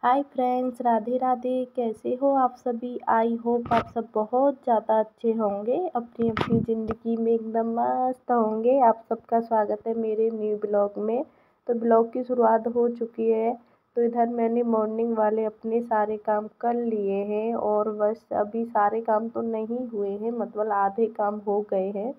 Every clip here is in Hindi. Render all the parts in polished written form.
Hi friends, Radhe Radhe. कैसे हो आप सभी? आई होप आप सब बहुत ज़्यादा अच्छे होंगे, अपनी अपनी ज़िंदगी में एकदम मस्त होंगे। आप सबका स्वागत है मेरे न्यू ब्लॉग में। तो ब्लॉग की शुरुआत हो चुकी है। तो इधर मैंने मॉर्निंग वाले अपने सारे काम कर लिए हैं और बस अभी सारे काम तो नहीं हुए हैं, मतलब आधे काम हो गए हैं।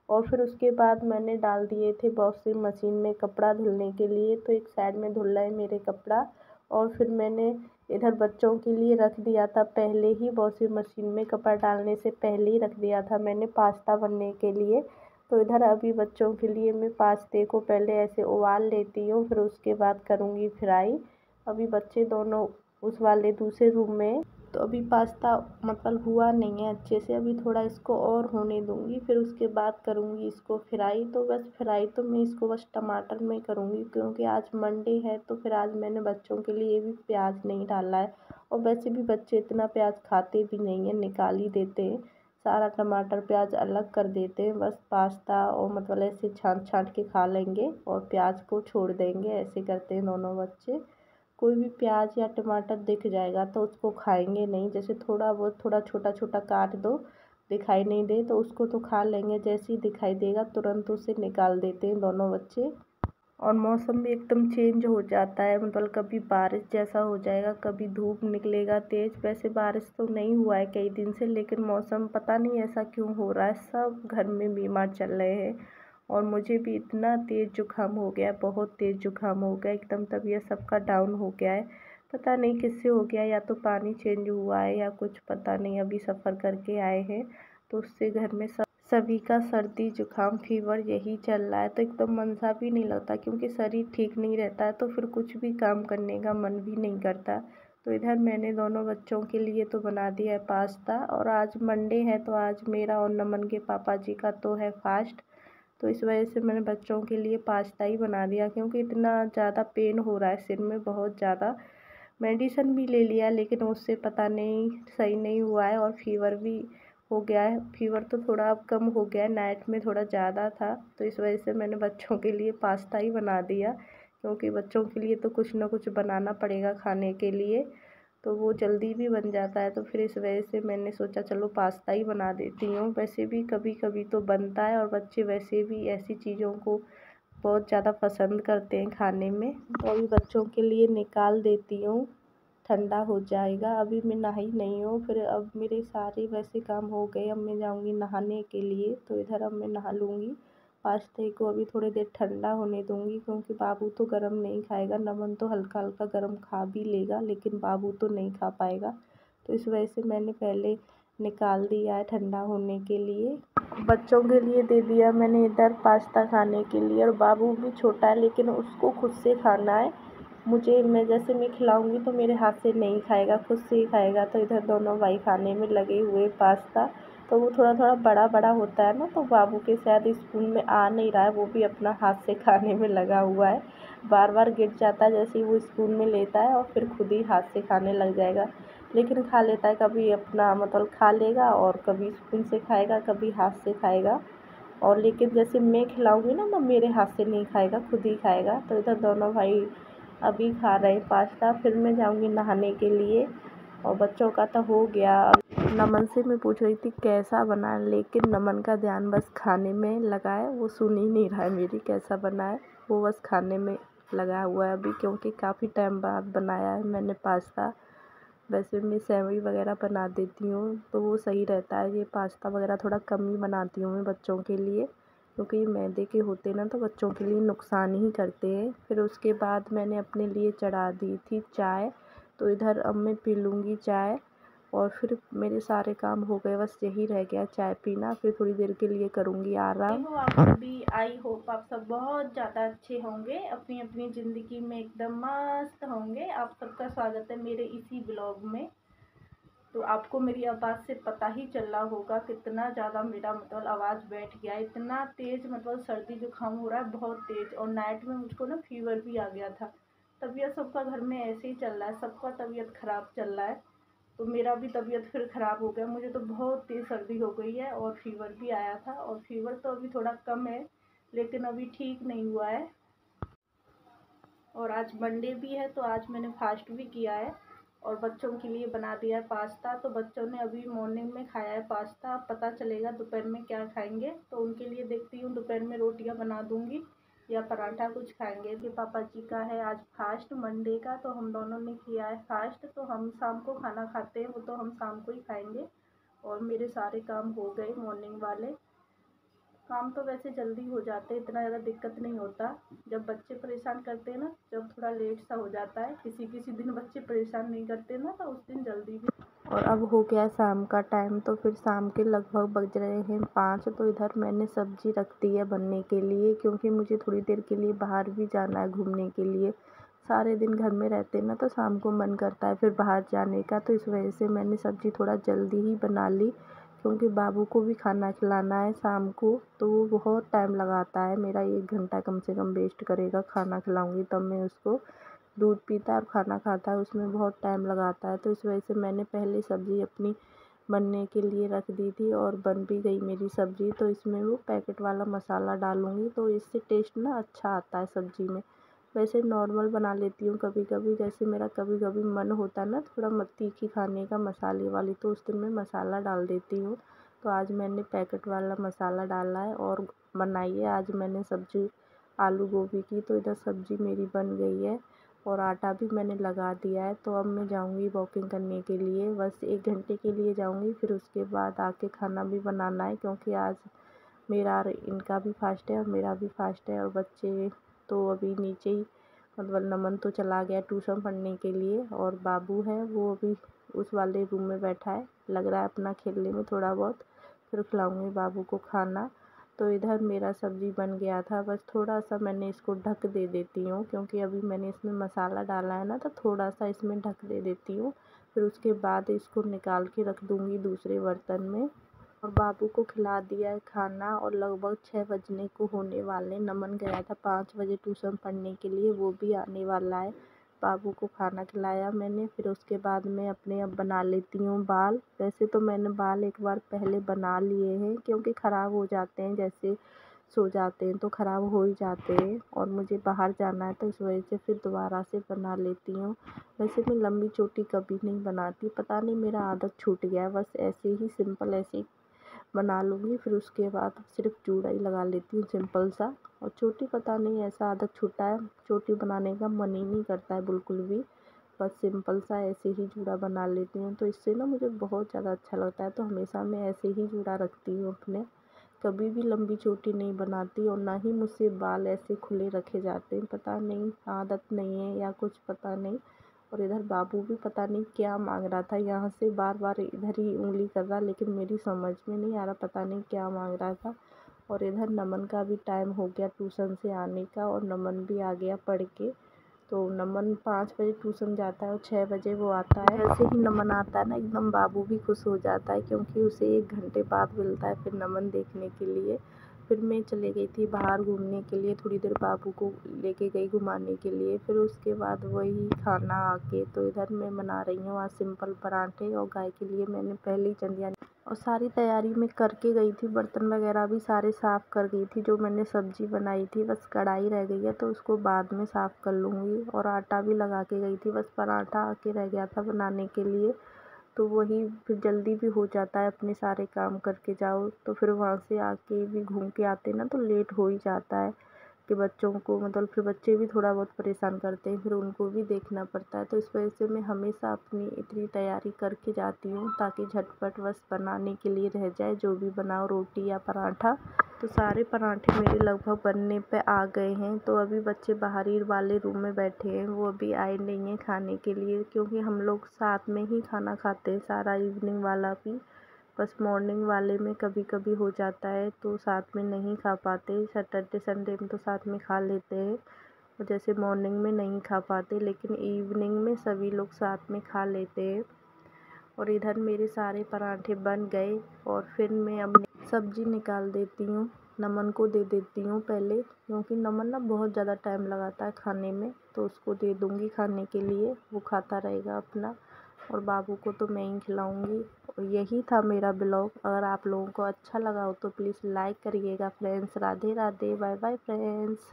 और फिर उसके बाद मैंने डाल दिए थे वॉशिंग मशीन में कपड़ा धुलने के लिए। तो एक साइड में धुल रहा है मेरे कपड़ा और फिर मैंने इधर बच्चों के लिए रख दिया था पहले ही, वॉशिंग मशीन में कपड़ा डालने से पहले ही रख दिया था मैंने पास्ता बनने के लिए। तो इधर अभी बच्चों के लिए मैं पास्ते को पहले ऐसे उबाल लेती हूँ, फिर उसके बाद करूँगी फ्राई। अभी बच्चे दोनों उस वाले दूसरे रूम में, तो अभी पास्ता मतलब हुआ नहीं है अच्छे से, अभी थोड़ा इसको और होने दूँगी, फिर उसके बाद करूँगी इसको फ्राई। तो बस फ्राई तो मैं इसको बस टमाटर में करूँगी क्योंकि आज मंडे है। तो फिर आज मैंने बच्चों के लिए भी प्याज नहीं डाला है, और वैसे भी बच्चे इतना प्याज खाते भी नहीं हैं, निकाल ही देते हैं। सारा टमाटर प्याज अलग कर देते हैं, बस पास्ता और मतलब ऐसे छाँट छाँट के खा लेंगे और प्याज को छोड़ देंगे, ऐसे करते हैं दोनों बच्चे। कोई भी प्याज या टमाटर दिख जाएगा तो उसको खाएंगे नहीं, जैसे थोड़ा बहुत थोड़ा छोटा छोटा काट दो, दिखाई नहीं दे तो उसको तो खा लेंगे, जैसे ही दिखाई देगा तुरंत उसे निकाल देते हैं दोनों बच्चे। और मौसम भी एकदम चेंज हो जाता है, मतलब कभी बारिश जैसा हो जाएगा, कभी धूप निकलेगा तेज़। वैसे बारिश तो नहीं हुआ है कई दिन से, लेकिन मौसम पता नहीं ऐसा क्यों हो रहा है, सब घर में बीमार चल रहे हैं। और मुझे भी इतना तेज़ जुकाम हो गया, बहुत तेज़ जुकाम हो गया, एकदम तबीयत सबका डाउन हो गया है। पता नहीं किससे हो गया, या तो पानी चेंज हुआ है या कुछ, पता नहीं। अभी सफ़र करके आए हैं तो उससे घर में सभी का सर्दी जुकाम फीवर यही चल रहा है। तो एकदम मन सा भी नहीं लगता क्योंकि शरीर ठीक नहीं रहता है, तो फिर कुछ भी काम करने का मन भी नहीं करता। तो इधर मैंने दोनों बच्चों के लिए तो बना दिया है पास्ता, और आज मंडे है तो आज मेरा और नमन के पापा जी का तो है फास्ट। तो इस वजह से मैंने बच्चों के लिए पास्ता ही बना दिया, क्योंकि इतना ज़्यादा पेन हो रहा है सिर में, बहुत ज़्यादा। मेडिसिन भी ले लिया लेकिन उससे पता नहीं सही नहीं हुआ है, और फीवर भी हो गया है। फीवर तो थोड़ा अब कम हो गया है, नाइट में थोड़ा ज़्यादा था। तो इस वजह से मैंने बच्चों के लिए पास्ता ही बना दिया, क्योंकि बच्चों के लिए तो कुछ ना कुछ बनाना पड़ेगा खाने के लिए, तो वो जल्दी भी बन जाता है। तो फिर इस वजह से मैंने सोचा चलो पास्ता ही बना देती हूँ। वैसे भी कभी कभी तो बनता है, और बच्चे वैसे भी ऐसी चीज़ों को बहुत ज़्यादा पसंद करते हैं खाने में। तो अभी बच्चों के लिए निकाल देती हूँ, ठंडा हो जाएगा। अभी मैं नहाई नहीं हूँ, फिर अब मेरे सारे वैसे काम हो गए, अब मैं जाऊँगी नहाने के लिए। तो इधर अब मैं नहा लूँगी। पास्ते को अभी थोड़ी देर ठंडा होने दूँगी, क्योंकि बाबू तो गरम नहीं खाएगा। नमन तो हल्का हल्का गरम खा भी लेगा, लेकिन बाबू तो नहीं खा पाएगा। तो इस वजह से मैंने पहले निकाल दिया है ठंडा होने के लिए। बच्चों के लिए दे दिया मैंने इधर पास्ता खाने के लिए, और बाबू भी छोटा है लेकिन उसको खुद से खाना है। मैं जैसे मैं खिलाऊंगी तो मेरे हाथ से नहीं खाएगा, खुद से ही खाएगा। तो इधर दोनों भाई खाने में लगे हुए पास्ता। तो वो थोड़ा थोड़ा बड़ा बड़ा होता है ना, तो बाबू के शायद स्पून में आ नहीं रहा है, वो भी अपना हाथ से खाने में लगा हुआ है। बार बार गिर जाता है जैसे ही वो स्पून में लेता है, और फिर खुद ही हाथ से खाने लग जाएगा। लेकिन खा लेता है, कभी अपना मतलब खा लेगा और कभी स्पून से खाएगा, कभी हाथ से खाएगा। और लेकिन जैसे मैं खिलाऊंगी ना, तो मेरे हाथ से नहीं खाएगा, खुद ही खाएगा। तो इधर दोनों भाई अभी खा रहे हैं पास्ता, फिर मैं जाऊंगी नहाने के लिए। और बच्चों का तो हो गया। नमन से मैं पूछ रही थी कैसा बना है, लेकिन नमन का ध्यान बस खाने में लगा है, वो सुन ही नहीं रहा है मेरी कैसा बना है, वो बस खाने में लगा हुआ है अभी, क्योंकि काफ़ी टाइम बाद बनाया है मैंने पास्ता। वैसे मैं सेवई वगैरह बना देती हूँ तो वो सही रहता है, ये पास्ता वगैरह थोड़ा कम ही बनाती हूँ मैं बच्चों के लिए, क्योंकि ये मैदे के होते हैं ना, तो बच्चों के लिए नुकसान ही करते हैं। फिर उसके बाद मैंने अपने लिए चढ़ा दी थी चाय, तो इधर अब मैं पी लूँगी चाय, और फिर मेरे सारे काम हो गए, बस यही रह गया चाय पीना। फिर थोड़ी देर के लिए करूँगी आराम। आप सभी, आई होप आप सब बहुत ज़्यादा अच्छे होंगे, अपनी अपनी ज़िंदगी में एकदम मस्त होंगे। आप सबका स्वागत है मेरे इसी ब्लॉग में। तो आपको मेरी आवाज़ से पता ही चल रहा होगा कितना ज़्यादा मेरा मतलब आवाज़ बैठ गया, इतना तेज़ मतलब सर्दी जुकाम हो रहा है बहुत तेज़। और नाइट में मुझको ना फीवर भी आ गया था। तबीयत सबका घर में ऐसे ही चल रहा है, सबका तबीयत ख़राब चल रहा है। तो मेरा भी तबीयत फिर ख़राब हो गया, मुझे तो बहुत तेज़ सर्दी हो गई है, और फीवर भी आया था। और फीवर तो अभी थोड़ा कम है, लेकिन अभी ठीक नहीं हुआ है। और आज मंडे भी है तो आज मैंने फास्ट भी किया है और बच्चों के लिए बना दिया है पास्ता। तो बच्चों ने अभी मॉर्निंग में खाया है पास्ता, अब पता चलेगा दोपहर में क्या खाएंगे। तो उनके लिए देखती हूँ दोपहर में रोटियाँ बना दूँगी या पराठा कुछ खाएंगे। कि पापा जी का है आज फास्ट मंडे का, तो हम दोनों ने किया है फास्ट। तो हम शाम को खाना खाते हैं, वो तो हम शाम को ही खाएंगे। और मेरे सारे काम हो गए मॉर्निंग वाले। काम तो वैसे जल्दी हो जाते हैं, इतना ज़्यादा दिक्कत नहीं होता। जब बच्चे परेशान करते हैं ना, जब थोड़ा लेट सा हो जाता है। किसी किसी दिन बच्चे परेशान नहीं करते ना, तो उस दिन जल्दी भी। और अब हो गया शाम का टाइम, तो फिर शाम के लगभग बज रहे हैं 5। तो इधर मैंने सब्जी रख दी है बनने के लिए, क्योंकि मुझे थोड़ी देर के लिए बाहर भी जाना है घूमने के लिए। सारे दिन घर में रहते हैं ना, तो शाम को मन करता है फिर बाहर जाने का। तो इस वजह से मैंने सब्ज़ी थोड़ा जल्दी ही बना ली, क्योंकि बाबू को भी खाना खिलाना है शाम को। तो वो बहुत टाइम लगाता है, मेरा 1 घंटा कम से कम वेस्ट करेगा। खाना खिलाऊँगी तब मैं उसको। दूध पीता है और खाना खाता है, उसमें बहुत टाइम लगाता है। तो इस वजह से मैंने पहले सब्ज़ी अपनी बनने के लिए रख दी थी और बन भी गई मेरी सब्ज़ी। तो इसमें वो पैकेट वाला मसाला डालूँगी, तो इससे टेस्ट ना अच्छा आता है सब्ज़ी में। वैसे नॉर्मल बना लेती हूँ कभी कभी, जैसे मेरा कभी कभी मन होता है ना थोड़ा तीखी खाने का मसाले वाली, तो उस दिन मैं मसाला डाल देती हूँ। तो आज मैंने पैकेट वाला मसाला डाला है और बनाई है आज मैंने सब्ज़ी आलू गोभी की। तो इधर सब्ज़ी मेरी बन गई है और आटा भी मैंने लगा दिया है। तो अब मैं जाऊँगी वॉकिंग करने के लिए, बस 1 घंटे के लिए जाऊँगी। फिर उसके बाद आके खाना भी बनाना है, क्योंकि आज मेरा और इनका भी फास्ट है और मेरा भी फास्ट है। और बच्चे तो अभी नीचे ही, मतलब नमन तो चला गया ट्यूशन पढ़ने के लिए और बाबू है वो अभी उस वाले रूम में बैठा है, लग रहा है अपना खेलने में थोड़ा बहुत। फिर खिलाऊँगी बाबू को खाना। तो इधर मेरा सब्ज़ी बन गया था, बस थोड़ा सा मैंने इसको ढक दे देती हूँ, क्योंकि अभी मैंने इसमें मसाला डाला है ना, तो थोड़ा सा इसमें ढक दे देती हूँ। फिर उसके बाद इसको निकाल के रख दूँगी दूसरे बर्तन में। और बाबू को खिला दिया है खाना और लगभग 6 बजने को होने वाले। नमन गया था 5 बजे ट्यूशन पढ़ने के लिए, वो भी आने वाला है। बाबू को खाना खिलाया मैंने, फिर उसके बाद मैं अपने अब बना लेती हूँ बाल। वैसे तो मैंने बाल एक बार पहले बना लिए हैं, क्योंकि ख़राब हो जाते हैं, जैसे सो जाते हैं तो ख़राब हो ही जाते हैं और मुझे बाहर जाना है, तो इस वजह से फिर दोबारा से बना लेती हूँ। वैसे मैं लंबी चोटी कभी नहीं बनाती, पता नहीं मेरा आदत छूट गया है, बस ऐसे ही सिंपल ऐसे ही बना लूँगी। फिर उसके बाद सिर्फ जूड़ा ही लगा लेती हूँ सिंपल सा। और चोटी पता नहीं ऐसा आदत छूटा है, चोटी बनाने का मन ही नहीं करता है बिल्कुल भी। बस सिंपल सा ऐसे ही जूड़ा बना लेती हूँ, तो इससे ना मुझे बहुत ज़्यादा अच्छा लगता है। तो हमेशा मैं ऐसे ही जूड़ा रखती हूँ अपने, कभी भी लंबी चोटी नहीं बनाती और ना ही मुझसे बाल ऐसे खुले रखे जाते हैं। पता नहीं आदत नहीं है या कुछ, पता नहीं। और इधर बाबू भी पता नहीं क्या मांग रहा था, यहाँ से बार बार इधर ही उंगली कर रहा, लेकिन मेरी समझ में नहीं आ रहा, पता नहीं क्या मांग रहा था। और इधर नमन का भी टाइम हो गया ट्यूशन से आने का और नमन भी आ गया पढ़ के। तो नमन 5 बजे ट्यूशन जाता है और 6 बजे वो आता है। जैसे ही नमन आता है ना, एकदम बाबू भी खुश हो जाता है, क्योंकि उसे 1 घंटे बाद मिलता है फिर नमन देखने के लिए। फिर मैं चली गई थी बाहर घूमने के लिए, थोड़ी देर बाबू को लेके गई घुमाने के लिए। फिर उसके बाद वही खाना आके, तो इधर मैं बना रही हूँ आज सिंपल पराठे और गाय के लिए मैंने पहले ही चंदिया और सारी तैयारी मैं करके गई थी। बर्तन वगैरह भी सारे साफ़ कर गई थी, जो मैंने सब्ज़ी बनाई थी, बस कढ़ाई रह गई है तो उसको बाद में साफ़ कर लूँगी। और आटा भी लगा के गई थी, बस पराठा आके रह गया था बनाने के लिए। तो वही फिर जल्दी भी हो जाता है, अपने सारे काम करके जाओ तो फिर वहाँ से आके भी घूम के आते ना, तो लेट हो ही जाता है। कि बच्चों को, मतलब फिर बच्चे भी थोड़ा बहुत परेशान करते हैं, फिर उनको भी देखना पड़ता है। तो इस वजह से मैं हमेशा अपनी इतनी तैयारी करके जाती हूँ, ताकि झटपट बस बनाने के लिए रह जाए, जो भी बनाओ रोटी या पराठा। तो सारे पराठे मेरे लगभग बनने पे आ गए हैं। तो अभी बच्चे बाहर ही वाले रूम में बैठे हैं, वो अभी आए नहीं हैं खाने के लिए, क्योंकि हम लोग साथ में ही खाना खाते हैं सारा इवनिंग वाला भी। बस मॉर्निंग वाले में कभी कभी हो जाता है तो साथ में नहीं खा पाते। सैटरडे संडे में तो साथ में खा लेते हैं, और जैसे मॉर्निंग में नहीं खा पाते, लेकिन इवनिंग में सभी लोग साथ में खा लेते हैं। और इधर मेरे सारे पराठे बन गए और फिर मैं अब सब्ज़ी निकाल देती हूँ, नमन को दे देती हूँ पहले, क्योंकि नमन ना बहुत ज़्यादा टाइम लगाता है खाने में। तो उसको दे दूँगी खाने के लिए, वो खाता रहेगा अपना। और बाबू को तो मैं ही खिलाऊँगी। और यही था मेरा ब्लॉग। अगर आप लोगों को अच्छा लगा हो तो प्लीज़ लाइक करिएगा friends. Radhe Radhe, bye bye friends.